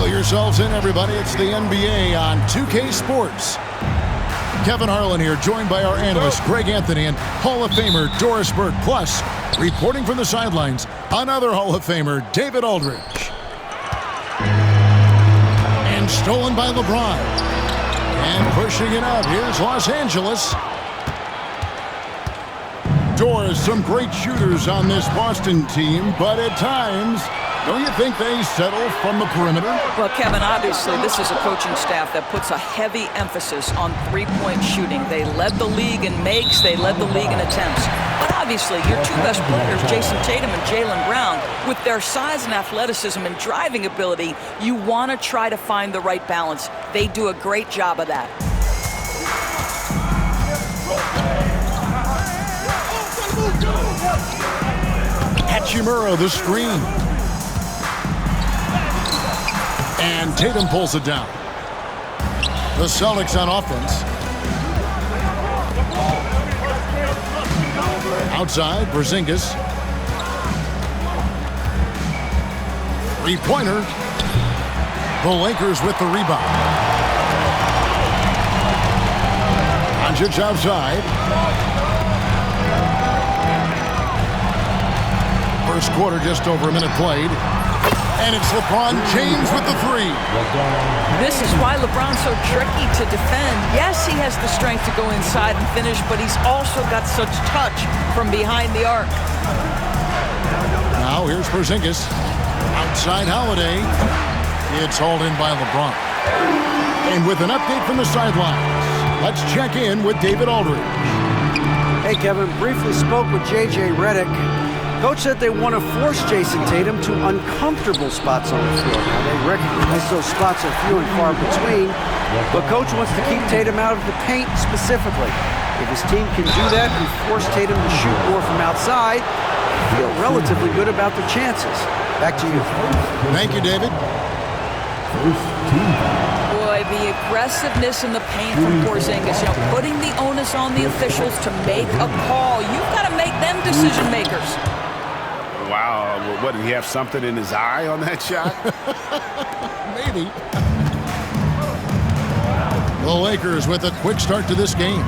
Buckle yourselves in, everybody. It's the NBA on 2K Sports. Kevin Harlan here, joined by our analysts Greg Anthony and Hall of Famer Doris Burke. Plus, reporting from the sidelines, another Hall of Famer, David Aldridge. And stolen by LeBron. And pushing it up, here's Los Angeles. Doris, some great shooters on this Boston team, but at times, don't you think they settle from the perimeter? Well, Kevin, obviously, this is a coaching staff that puts a heavy emphasis on three-point shooting. They led the league in makes. They led the league in attempts. But obviously, your two best players, Jason Tatum and Jaylen Brown, with their size and athleticism and driving ability, you want to try to find the right balance. They do a great job of that. Hachimura, the screen. And Tatum pulls it down. The Celtics on offense. Outside, Porzingis. Three-pointer. The Lakers with the rebound. Doncic outside. First quarter, just over a minute played. And it's LeBron James with the three. This is why LeBron's so tricky to defend. Yes, he has the strength to go inside and finish, but he's also got such touch from behind the arc. Now here's Porzingis. Outside Holiday. It's hauled in by LeBron. And with an update from the sidelines, let's check in with David Aldridge. Hey, Kevin. Briefly spoke with J.J. Redick. Coach said they want to force Jason Tatum to uncomfortable spots on the floor. Now, they recognize those spots are few and far between, but Coach wants to keep Tatum out of the paint specifically. If his team can do that and force Tatum to shoot more from outside, I feel relatively good about the chances. Back to you. Thank you, David. Boy, the aggressiveness in the paint from Porzingis, putting the onus on the officials to make a call. You've got to make them decision makers. Wow, what, did he have something in his eye on that shot? Maybe. The Lakers with a quick start to this game.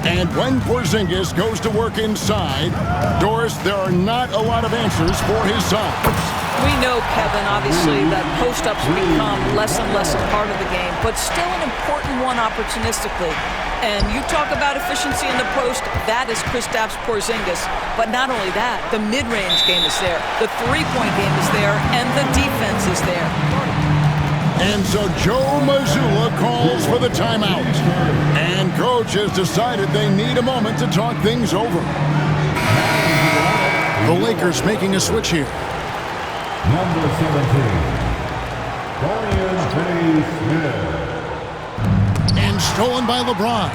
And when Porzingis goes to work inside, Doris, there are not a lot of answers for his sons. We know, Kevin, obviously, that post-ups become less and less a part of the game, but still an important one opportunistically. And you talk about efficiency in the post, that is Kristaps Porzingis. But not only that, the mid-range game is there, the three-point game is there, and the defense is there. And so Joe Mazzulla calls for the timeout. And Coach has decided they need a moment to talk things over. The Lakers making a switch here. Number 17, Dorian Finney-Smith. And stolen by LeBron.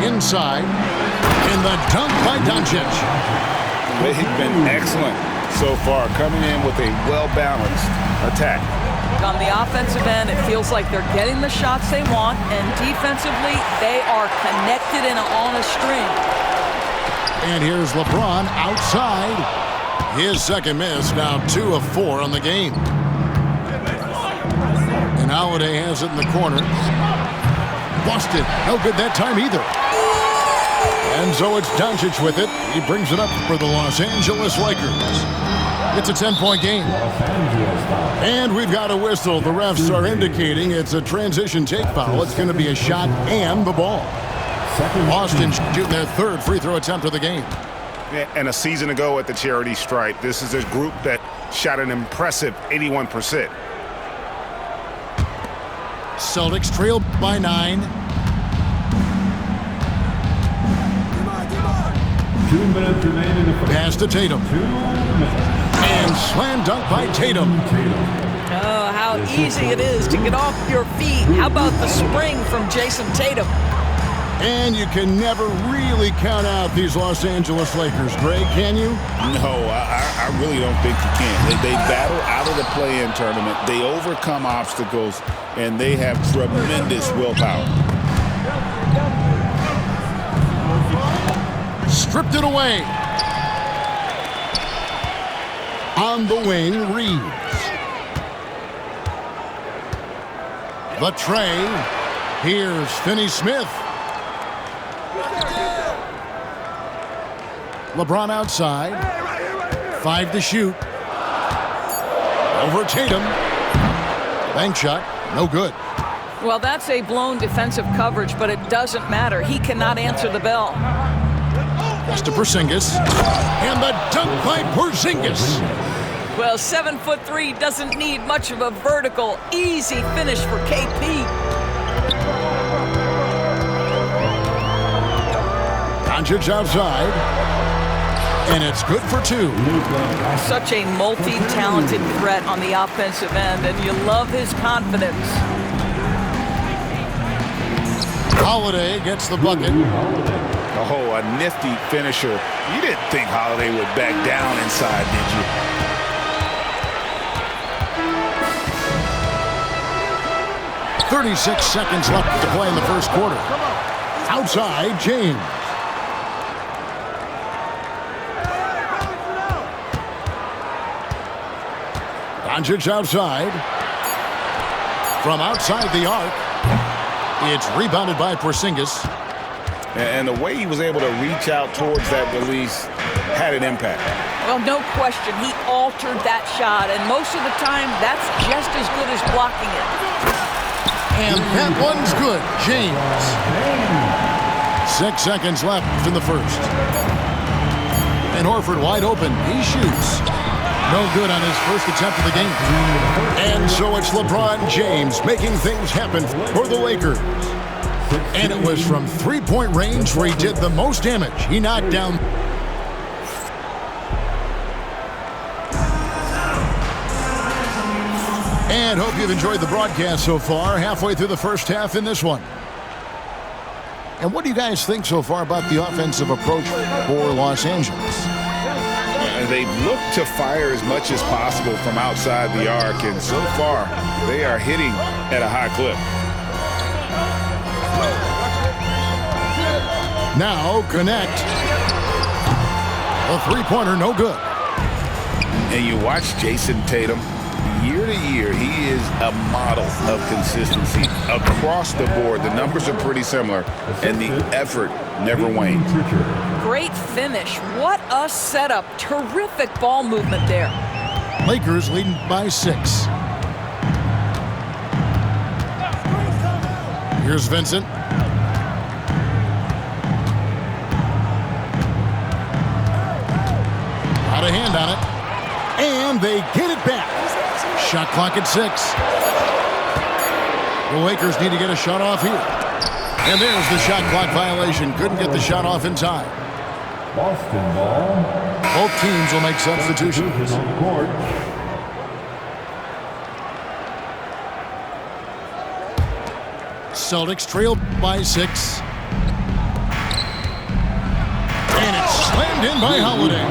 Inside. And the dunk by Doncic. They've been excellent so far, coming in with a well-balanced attack. On the offensive end, it feels like they're getting the shots they want, and defensively, they are connected and on a string. And here's LeBron outside. His second miss, now 2 of 4 on the game. And Holiday has it in the corner. Busted. No good that time either. And so it's Doncic with it. He brings it up for the Los Angeles Lakers. It's a 10-point game. And we've got a whistle. The refs are indicating it's a transition take foul. It's going to be a shot and the ball. Boston shooting their third free throw attempt of the game. And a season ago at the charity stripe, this is a group that shot an impressive 81%. Celtics trail by 9. 2 minutes remaining in the first. Pass to Tatum. 2 minutes. And slam dunk by Tatum. Oh, how easy it is to get off your feet. How about the spring from Jason Tatum? And you can never really count out these Los Angeles Lakers, Greg, can you? No, I really don't think you can. They battle out of the play-in tournament. They overcome obstacles, and they have tremendous willpower. Stripped it away. On the wing, Reeves. The tray. Here's Finney-Smith. LeBron outside. 5 to shoot. Over Tatum. Bank shot. No good. Well, that's a blown defensive coverage, but it doesn't matter. He cannot answer the bell. Pass to Porzingis. And the dunk by Porzingis. Well, 7'3" doesn't need much of a vertical, easy finish for KP. Doncic outside. And it's good for 2. Such a multi-talented threat on the offensive end, and you love his confidence. Holiday gets the bucket. Oh, a nifty finisher. You didn't think Holiday would back down inside, did you? 36 seconds left to play in the first quarter. Outside, James. Doncic outside. From outside the arc. It's rebounded by Porzingis. And the way he was able to reach out towards that release had an impact. Well, no question. He altered that shot, and most of the time, that's just as good as blocking it. And that one's good. James. 6 seconds left in the first. And Horford wide open. He shoots. No good on his first attempt of the game. And so it's LeBron James making things happen for the Lakers. And it was from three-point range where he did the most damage. He knocked down. And hope you've enjoyed the broadcast so far. Halfway through the first half in this one. And what do you guys think so far about the offensive approach for Los Angeles? They've looked to fire as much as possible from outside the arc, and so far they are hitting at a high clip. Now connect. A three-pointer, no good. And you watch Jason Tatum. Year to year, he is a model of consistency across the board. The numbers are pretty similar, and the effort never wanes. Great finish. What a setup. Terrific ball movement there. Lakers leading by 6. Here's Vincent. Out of hand on it. And they get it back. Shot clock at 6. The Lakers need to get a shot off here. And there's the shot clock violation. Couldn't get the shot off in time. Boston ball. Both teams will make substitutions. On the court. Celtics trailed by 6. And it's slammed in by Holiday.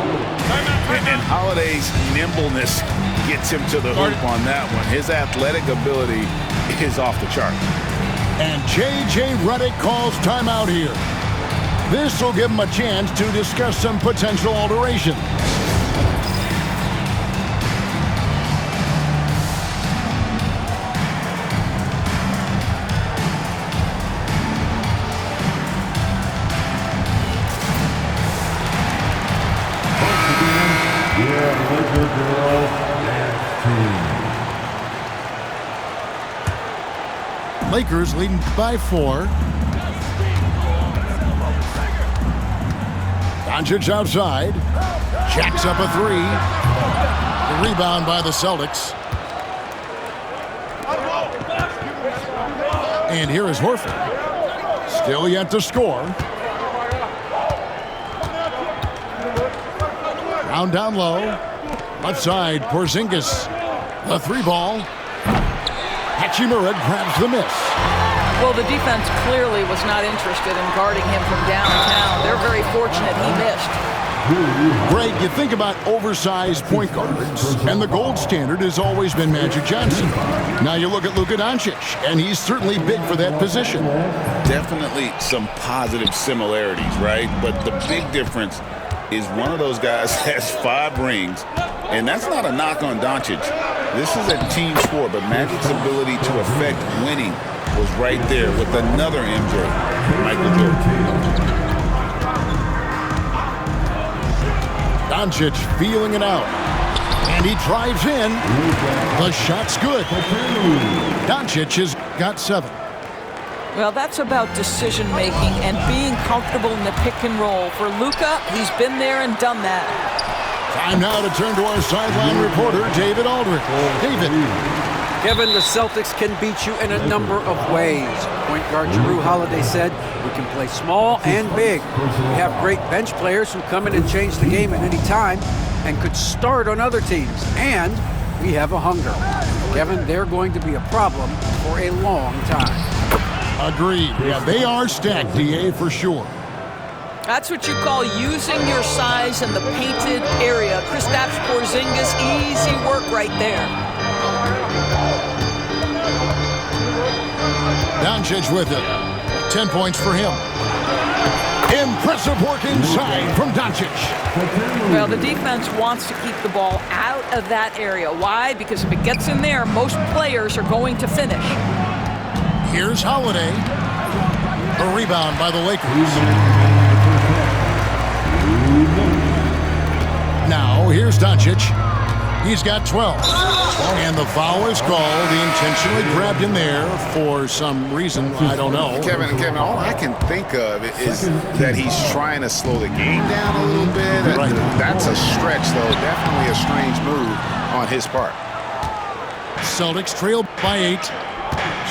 And Holiday's nimbleness gets him to the hoop on that one. His athletic ability is off the chart. And J.J. Redick calls timeout here. This will give him a chance to discuss some potential alterations. Lakers leading by 4. Doncic outside. Jacks up a 3. The rebound by the Celtics. And here is Horford. Still yet to score. Round down low. Left side, Porzingis. The 3-ball. Hachimura grabs the miss. Well, the defense clearly was not interested in guarding him from downtown. They're very fortunate he missed. Greg, you think about oversized point guards, and the gold standard has always been Magic Johnson. Now you look at Luka Doncic, and he's certainly big for that position. Definitely some positive similarities, right? But the big difference is one of those guys has 5 rings, And that's not a knock on Doncic. This is a team sport, but Magic's ability to affect winning was right there with another MJ, Michael Jordan. Doncic feeling it out. And he drives in. The shot's good. Doncic has got 7. Well, that's about decision-making and being comfortable in the pick and roll. For Luka, he's been there and done that. Time now to turn to our sideline reporter, David Aldridge. David. Kevin, the Celtics can beat you in a number of ways. Point guard Jrue Holiday said, we can play small and big. We have great bench players who come in and change the game at any time and could start on other teams. And we have a hunger. Kevin, they're going to be a problem for a long time. Agreed. Yeah, they are stacked, DA, for sure. That's what you call using your size in the painted area. Kristaps Porzingis, easy work right there. Doncic with it. 10 points for him. Impressive work inside from Doncic. Well, the defense wants to keep the ball out of that area. Why? Because if it gets in there, most players are going to finish. Here's Holiday. A rebound by the Lakers. Now, here's Doncic. He's got 12. And the foul is called. He intentionally grabbed in there for some reason. I don't know. Kevin, all I can think of is that he's trying to slow the game down a little bit. Right. That's a stretch, though. Definitely a strange move on his part. Celtics trail by 8.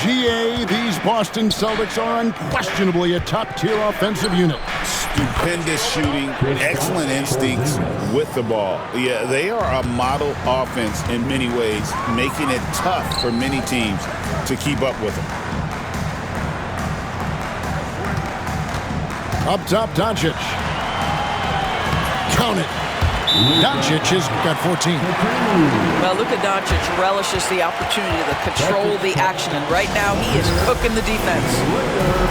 GA, these Boston Celtics are unquestionably a top-tier offensive unit. Stupendous shooting, excellent instincts with the ball. Yeah, they are a model offense in many ways, making it tough for many teams to keep up with them. Up top, Doncic. Count it. Doncic has got 14. Well, Luka Doncic relishes the opportunity to control the action, and right now he is cooking the defense.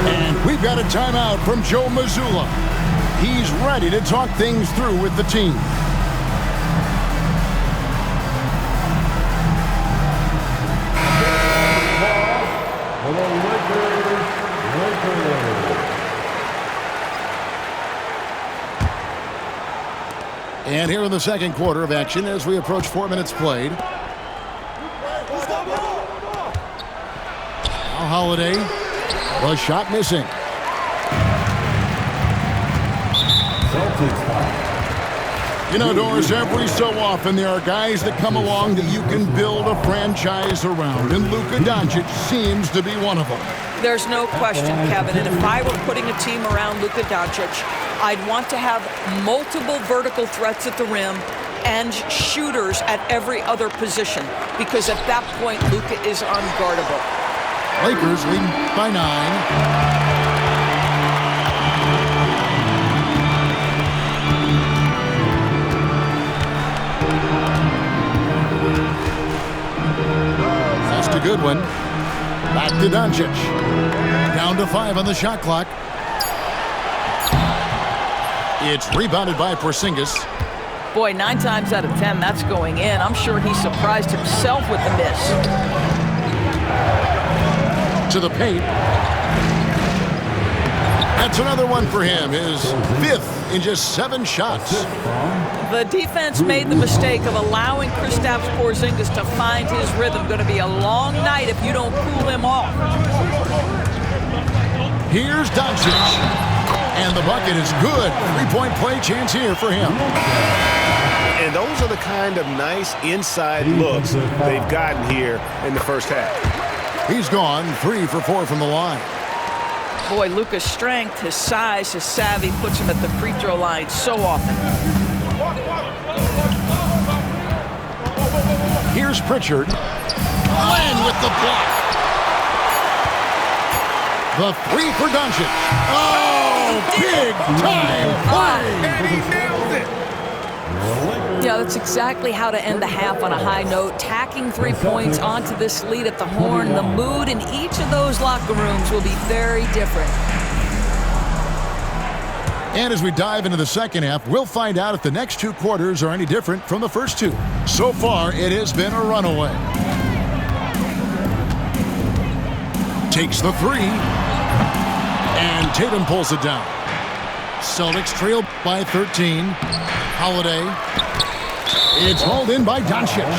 And we've got a timeout from Joe Mazzulla. He's ready to talk things through with the team. And here in the second quarter of action as we approach 4 minutes played. Now Holiday. The shot missing. You know, Doris, every so often there are guys that come along that you can build a franchise around, and Luka Doncic seems to be one of them. There's no question, Kevin, and if I were putting a team around Luka Doncic, I'd want to have multiple vertical threats at the rim and shooters at every other position, because at that point, Luka is unguardable. Lakers leading by 9. That's a good one. Back to Doncic. Down to 5 on the shot clock. It's rebounded by Porzingis. Boy, 9 times out of 10, that's going in. I'm sure he surprised himself with the miss. To the paint. That's another one for him. His 5th in just 7 shots. The defense made the mistake of allowing Kristaps Porzingis to find his rhythm. Going to be a long night if you don't cool him off. Here's Doncic. And the bucket is good. 3-point play chance here for him. And those are the kind of nice inside looks they've gotten here in the first half. He's gone 3 for 4 from the line. Boy, Luka's strength, his size, his savvy puts him at the free throw line so often. Here's Pritchard. Len with the block. The 3 for Doncic. Oh, big time play. And he nailed it. Yeah, that's exactly how to end the half on a high note. Tacking 3 points onto this lead at the horn. The mood in each of those locker rooms will be very different. And as we dive into the second half, we'll find out if the next two quarters are any different from the first two. So far, it has been a runaway. Takes the three. And Tatum pulls it down. Celtics trail by 13. Holiday. It's hauled in by Doncic.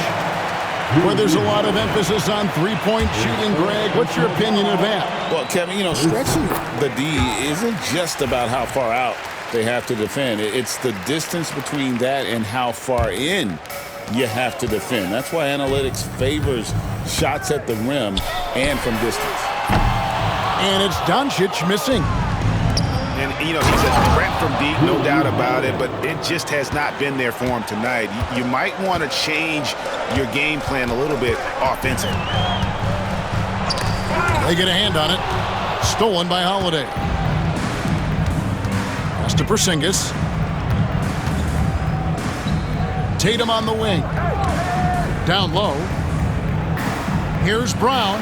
Where there's a lot of emphasis on three-point shooting, Greg. What's your opinion of that? Well, Kevin, stretching the D isn't just about how far out they have to defend. It's the distance between that and how far in you have to defend. That's why analytics favors shots at the rim and from distance. And it's Doncic missing. And, he's a threat from deep, no doubt about it, but it just has not been there for him tonight. You might want to change your game plan a little bit offensively. They get a hand on it. Stolen by Holiday. Pass to Porzingis. Tatum on the wing. Down low. Here's Brown.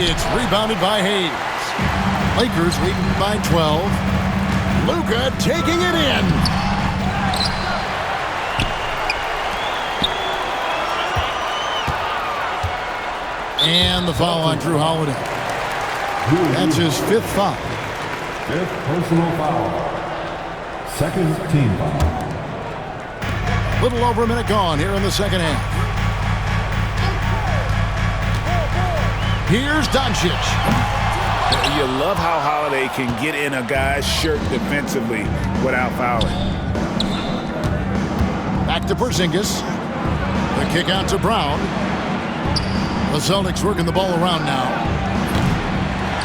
It's rebounded by Hayes. Lakers leading by 12. Luka taking it in. And the foul on Drew Holiday. That's his fifth foul. Fifth personal foul. Second team foul. Little over a minute gone here in the second half. Here's Doncic. You love how Holiday can get in a guy's shirt defensively without fouling. Back to Porzingis. The kick out to Brown. The Celtics working the ball around now.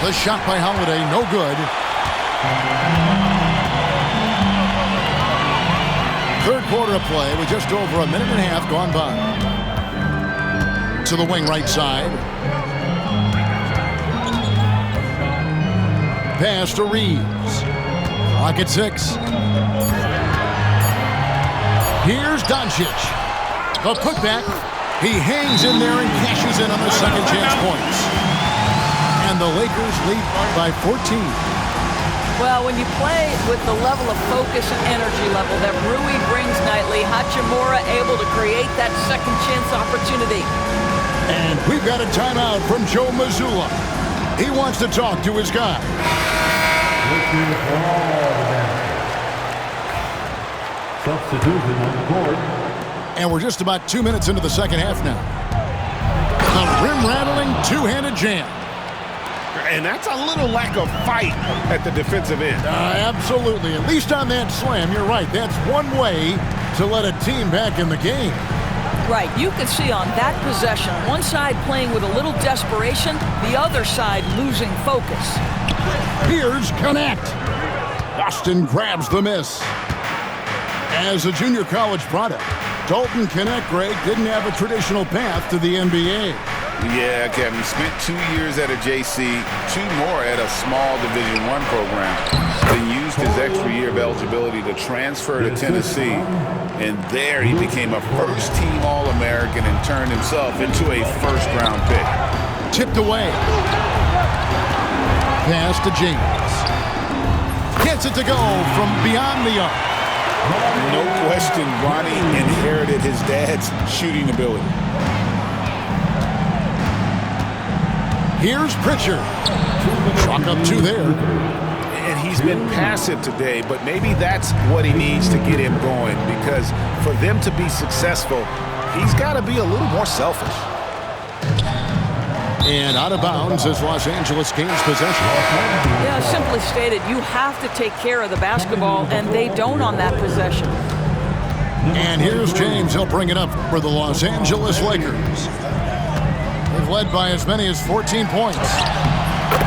The shot by Holiday, no good. Third quarter of play with just over a minute and a half gone by. To the wing right side. Pass to Reeves. Clock at 6. Here's Doncic. The putback. He hangs in there and cashes in on the second chance points. And the Lakers lead by 14. Well, when you play with the level of focus and energy level that Rui brings nightly, Hachimura able to create that second chance opportunity. And we've got a timeout from Joe Mazzulla. He wants to talk to his guy. Substitution on the court. And we're just about 2 minutes into the second half now. The rim-rattling two-handed jam. And that's a little lack of fight at the defensive end. Absolutely. At least on that slam, you're right. That's one way to let a team back in the game. Right. You can see on that possession, one side playing with a little desperation, the other side losing focus. Here's Connect. Austin grabs the miss. As a junior college product, Dalton Connect, Greg, didn't have a traditional path to the NBA. Yeah, Kevin, spent 2 years at a JC, 2 more at a small Division I program. Then used his extra year of eligibility to transfer to Tennessee. And there he became a first-team All-American and turned himself into a first-round pick. Tipped away. Pass to James. Gets it to go from beyond the arc. No question, Ronnie inherited his dad's shooting ability. Here's Pritchard. Chalk up 2 there. And he's been passive today, but maybe that's what he needs to get him going, because for them to be successful, he's got to be a little more selfish. And out of bounds as Los Angeles gains possession. Yeah, simply stated, you have to take care of the basketball, and they don't on that possession. And here's James. He'll bring it up for the Los Angeles Lakers. They've led by as many as 14 points.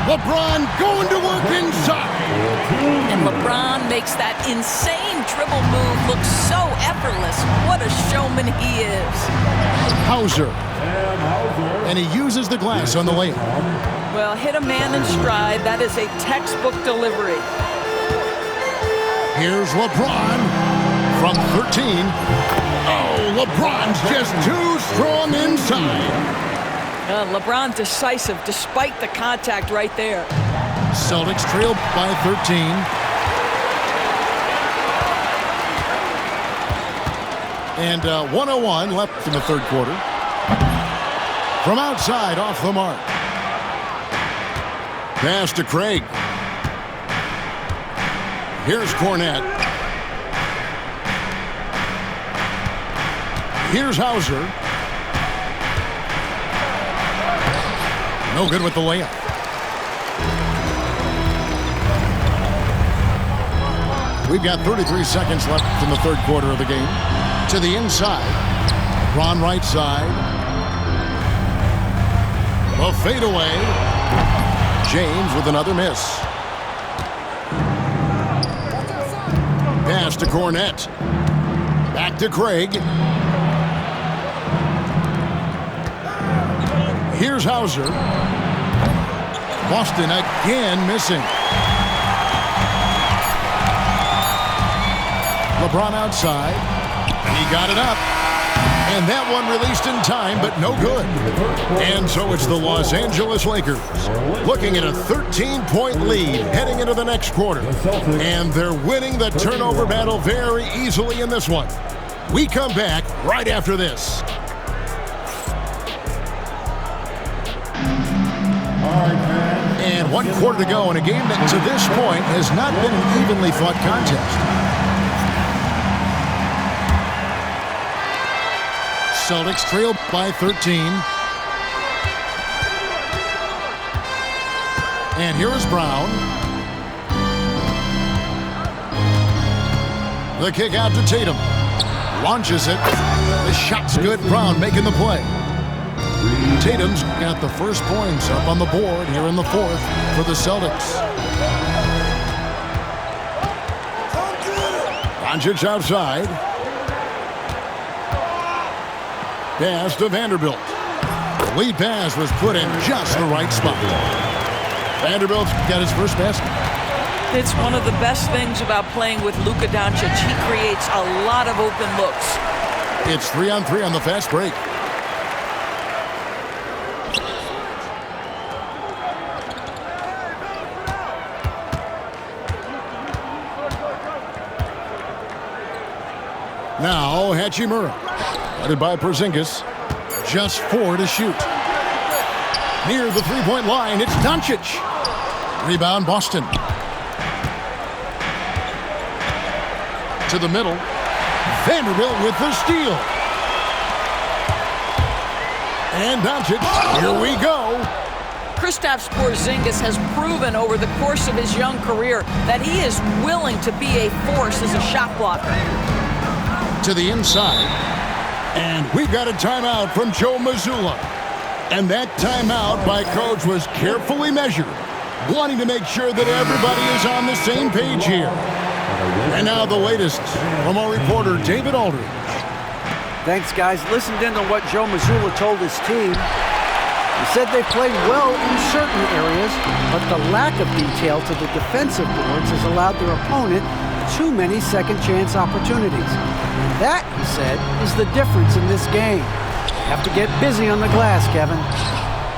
LeBron going to work inside. And LeBron makes that insane dribble move look so effortless. What a showman he is. Hauser. And he uses the glass on the layup. Well, hit a man in stride. That is a textbook delivery. Here's LeBron from 13. Oh, LeBron's just too strong inside. LeBron decisive despite the contact right there. Celtics trail by 13. And 1:01 left in the third quarter. From outside, off the mark. Pass to Craig. Here's Cornette. Here's Hauser. No good with the layup. We've got 33 seconds left in the third quarter of the game. To the inside. Ron right side. A fadeaway. James with another miss. Pass to Cornette. Back to Craig. Here's Hauser. Boston again missing. LeBron outside. And he got it up. And that one released in time, but no good. And so it's the Los Angeles Lakers looking at a 13-point lead heading into the next quarter. And they're winning the turnover battle very easily in this one. We come back right after this. And 1 quarter to go in a game that to this point has not been an evenly fought contest. Celtics trail by 13. And here is Brown. The kick out to Tatum. Launches it. The shot's good. Brown making the play. Tatum's got the first points up on the board here in the fourth for the Celtics. Doncic outside. Pass to Vanderbilt. The lead pass was put in just the right spot. Vanderbilt's got his first basket. It's one of the best things about playing with Luka Doncic. He creates a lot of open looks. It's 3-on-3 on the fast break. Now Hachimura. Headed by Porzingis. Just 4 to shoot. Near the three-point line, it's Doncic. Rebound, Boston. To the middle. Vanderbilt with the steal. And Doncic, here we go. Kristaps Porzingis has proven over the course of his young career that he is willing to be a force as a shot blocker. To the inside. And we've got a timeout from Joe Mazzulla. And that timeout by Coach was carefully measured, wanting to make sure that everybody is on the same page here. And now the latest from our reporter, David Aldridge. Thanks, guys. Listened in on what Joe Mazzulla told his team. He said they played well in certain areas, but the lack of detail to the defensive boards has allowed their opponent too many second-chance opportunities. And that, he said, is the difference in this game. You have to get busy on the glass, Kevin.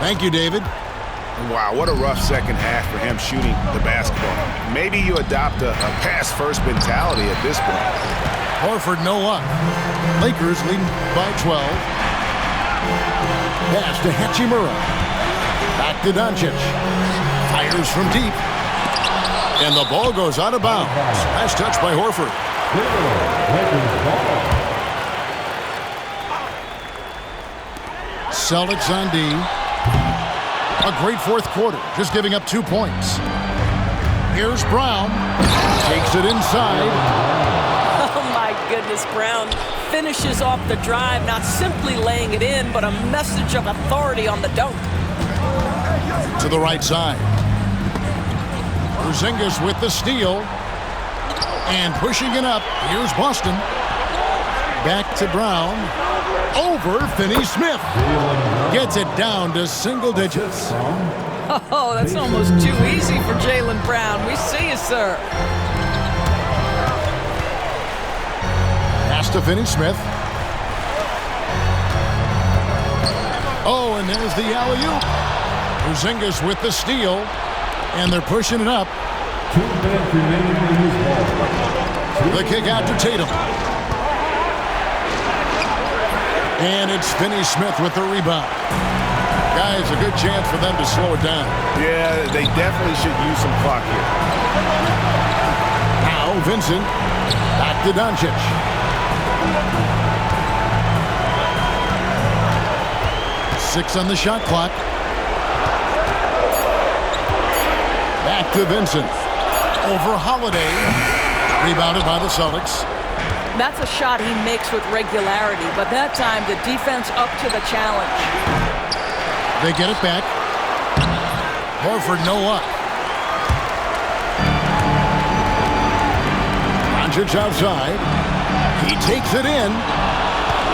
Thank you, David. Wow, what a rough second half for him shooting the basketball. Maybe you adopt a pass-first mentality at this point. Horford, no luck. Lakers leading by 12. Pass to Hachimura. Back to Doncic. Fires from deep. And the ball goes out of bounds. Last touch by Horford. Celtics on D. A great fourth quarter, just giving up 2 points. Here's Brown. Takes it inside. Oh, my goodness, Brown finishes off the drive, not simply laying it in, but a message of authority on the dunk. To the right side. Porzingis with the steal. And pushing it up. Here's Boston. Back to Brown. Over Finney-Smith. Gets it down to single digits. Oh, that's almost too easy for Jaylen Brown. We see you, sir. Pass to Finney-Smith. Oh, and there's the alley-oop. Porzingis with the steal. And they're pushing it up. 2 minutes remaining in this ball. The kick out to Tatum. And it's Finney-Smith with the rebound. Guys, a good chance for them to slow it down. Yeah, they definitely should use some clock here. Now Vincent, back to Doncic. Six on the shot clock. Back to Vincent. Over Holiday. Rebounded by the Celtics. That's a shot he makes with regularity, but that time the defense up to the challenge. They get it back. Horford no up. Doncic outside. He takes it in.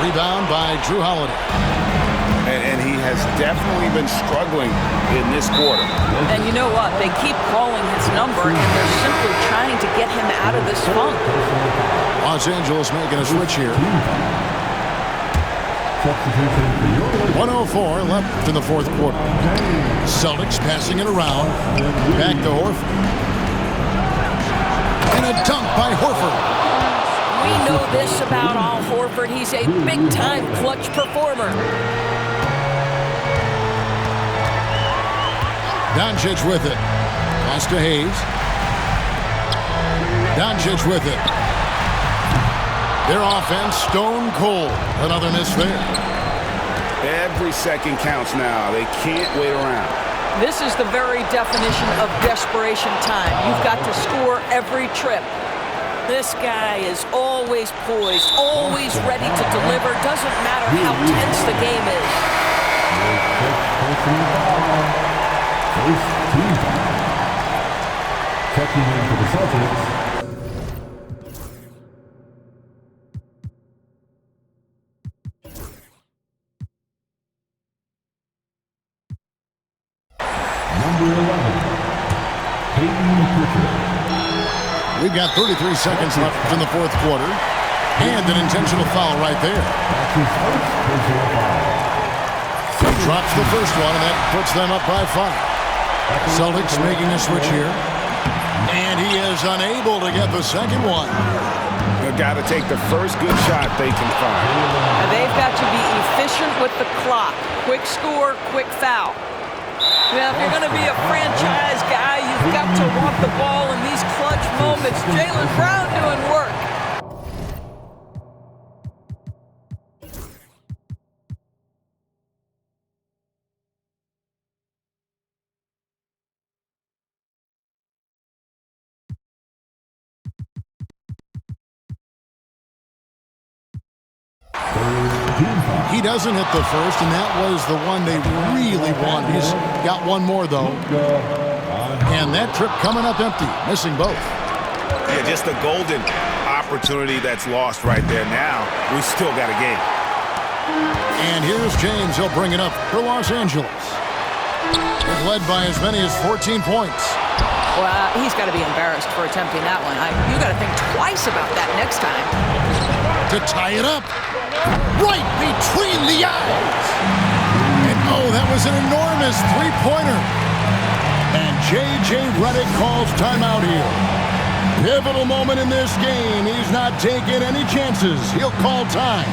Rebound by Drew Holiday. And he has definitely been struggling in this quarter. And you know what? They keep calling his number, and they're simply trying to get him out of this funk. Los Angeles making a switch here. 1:04 left in the fourth quarter. Celtics passing it around. Back to Horford. And a dunk by Horford. We know this about Al Horford. He's a big-time clutch performer. Doncic with it. Pass to Hayes. Doncic with it. Their offense stone cold. Another miss there. Every second counts now. They can't wait around. This is the very definition of desperation time. You've got to score every trip. This guy is always poised, always ready to deliver. Doesn't matter how tense the game is. Checking in for the Celtics. Number 11, Peyton Pritchard. We've got 33 seconds left in the fourth quarter. And an intentional foul right there. That's his first personal foul. He drops the first one, and that puts them up by 5. Celtics making a switch here. And he is unable to get the second one. They've got to take the first good shot they can find. And they've got to be efficient with the clock. Quick score, quick foul. Now, if you're going to be a franchise guy, you've got to want the ball in these clutch moments. Jaylen Brown doing work. He doesn't hit the first, and that was the one they really wanted. He's got one more, though. And that trip coming up empty, missing both. Yeah, just a golden opportunity that's lost right there. Now, we still got a game. And here's James. He'll bring it up for Los Angeles. They've led by as many as 14 points. Well, he's got to be embarrassed for attempting that one. You got to think twice about that next time. To tie it up. Right between the eyes. And oh, that was an enormous three-pointer. And J.J. Redick calls timeout here. Pivotal moment in this game. He's not taking any chances. He'll call time.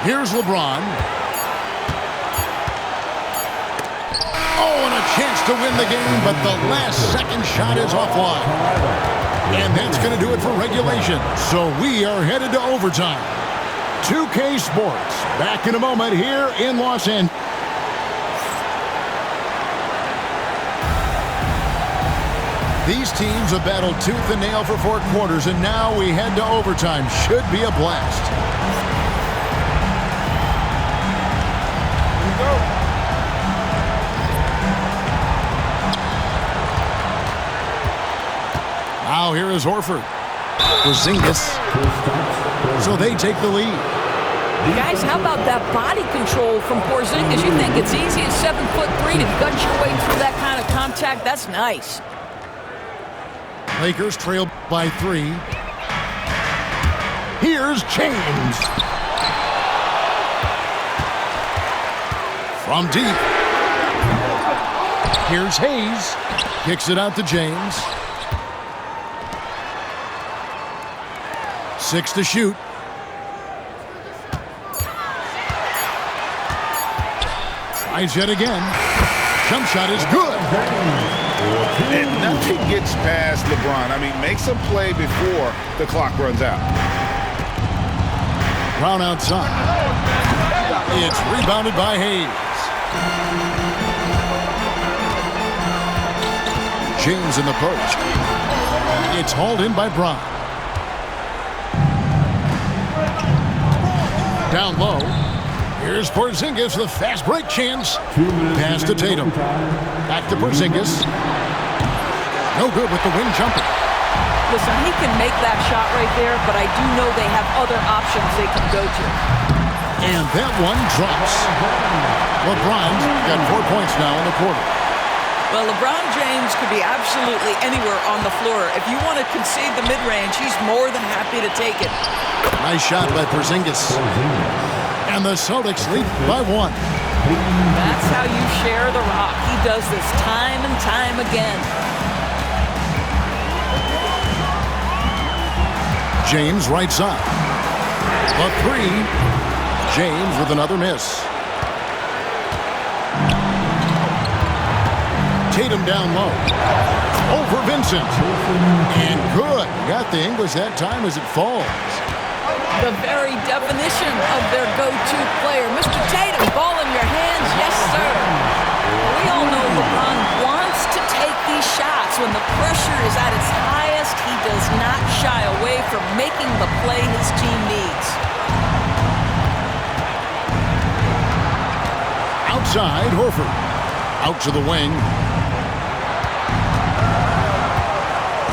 Here's LeBron. Oh, and a chance to win the game, but the last second shot is offline. And that's going to do it for regulation. So we are headed to overtime. 2K Sports, back in a moment here in Los Angeles. These teams have battled tooth and nail for 4 quarters, and now we head to overtime. Should be a blast. Now here is Horford. Porzingis. So they take the lead. Guys, how about that body control from Porzingis? You think it's easy at 7'3" to gut your way through that kind of contact? That's nice. Lakers trail by 3. Here's James. From deep. Here's Hayes. Kicks it out to James. 6 to shoot. Tries yet again. Jump shot is good. And nothing gets past LeBron. I mean, makes a play before the clock runs out. Brown outside. It's rebounded by Hayes. James in the post. It's hauled in by Brown. Down low. Here's Porzingis with a fast break chance. Pass to Tatum. Back to Porzingis. No good with the wing jumper. Listen, he can make that shot right there, but I do know they have other options they can go to. And that one drops. LeBron's got 4 points now in the quarter. Well, LeBron James could be absolutely anywhere on the floor. If you want to concede the mid-range, he's more than happy to take it. Nice shot by Porzingis. And the Celtics lead by 1. That's how you share the rock. He does this time and time again. James right side. A 3. James with another miss. Tatum down low. Over Vincent. And good. Got the English that time as it falls. The very definition of their go-to player. Mr. Tatum, ball in your hands. Yes, sir. We all know LeBron wants to take these shots. When the pressure is at its highest, he does not shy away from making the play his team needs. Outside, Horford. Out to the wing.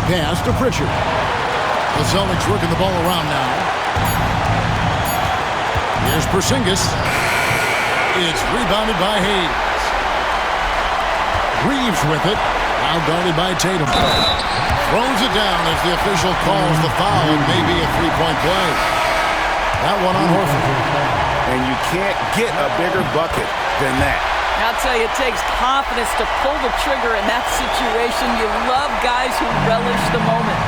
Pass to Pritchard. The Celtics working the ball around now. Here's Porzingis. It's rebounded by Hayes. Reeves with it. Now guarded by Tatum. Throws it down as the official calls the foul and maybe a three-point play. That one on Horford. And you can't get a bigger bucket than that. I'll tell you, it takes confidence to pull the trigger in that situation. You love guys who relish the moment.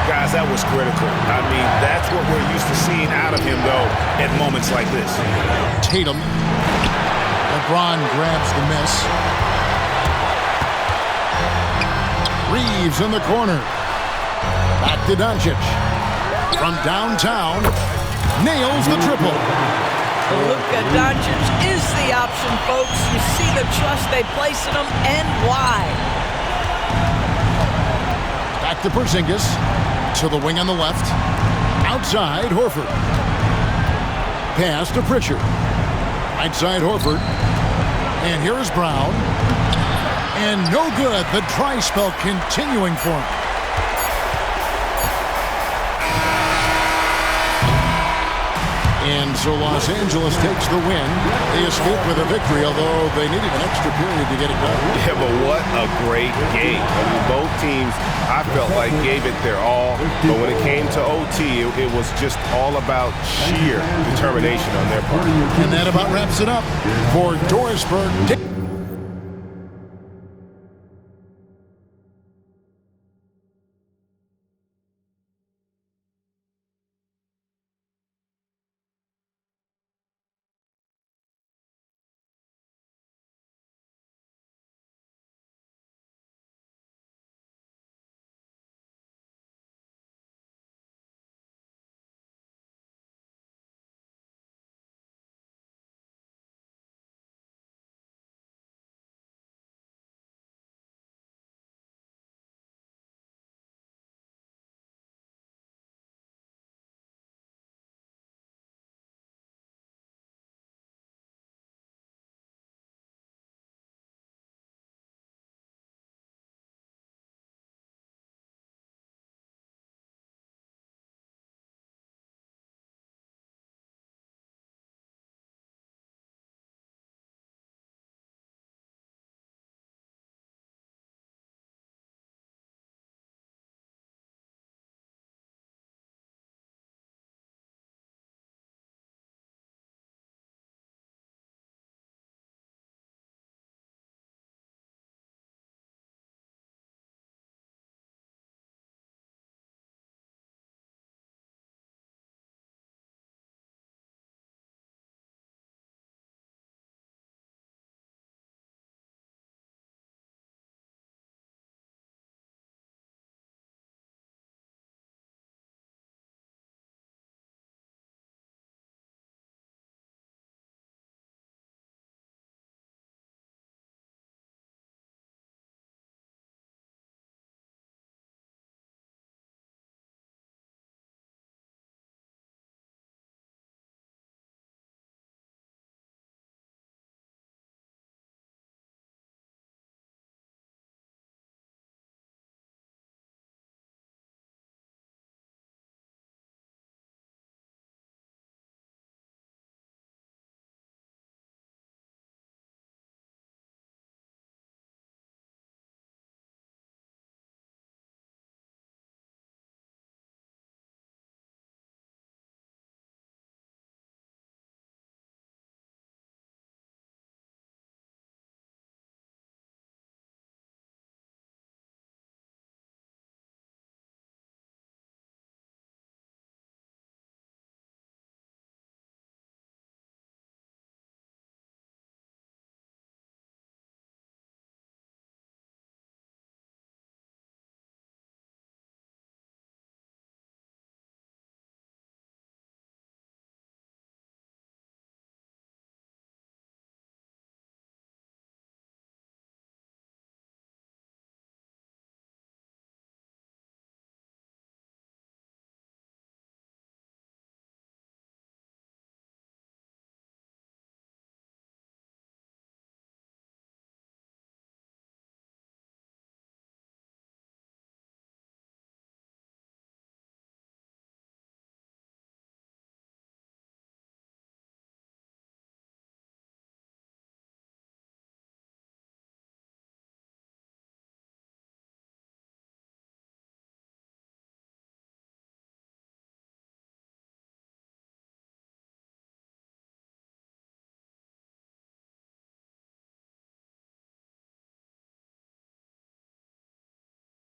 Guys, that was critical. I mean, that's what we're used to seeing out of him, though, at moments like this. Tatum. LeBron grabs the miss. Reeves in the corner. Back to Doncic. From downtown, nails the triple. Luka Doncic is the option, folks. You see the trust they place in him and why. Back to Porzingis. To the wing on the left. Outside, Horford. Pass to Pritchard. Right side, Horford. And here is Brown. And no good. The dry spell continuing for him. And so Los Angeles takes the win. They escape with a victory, although they needed an extra period to get it done. Yeah, but what a great game. I mean, both teams, I felt like, gave it their all. But when it came to OT, it was just all about sheer determination on their part. And that about wraps it up for Dorisburg.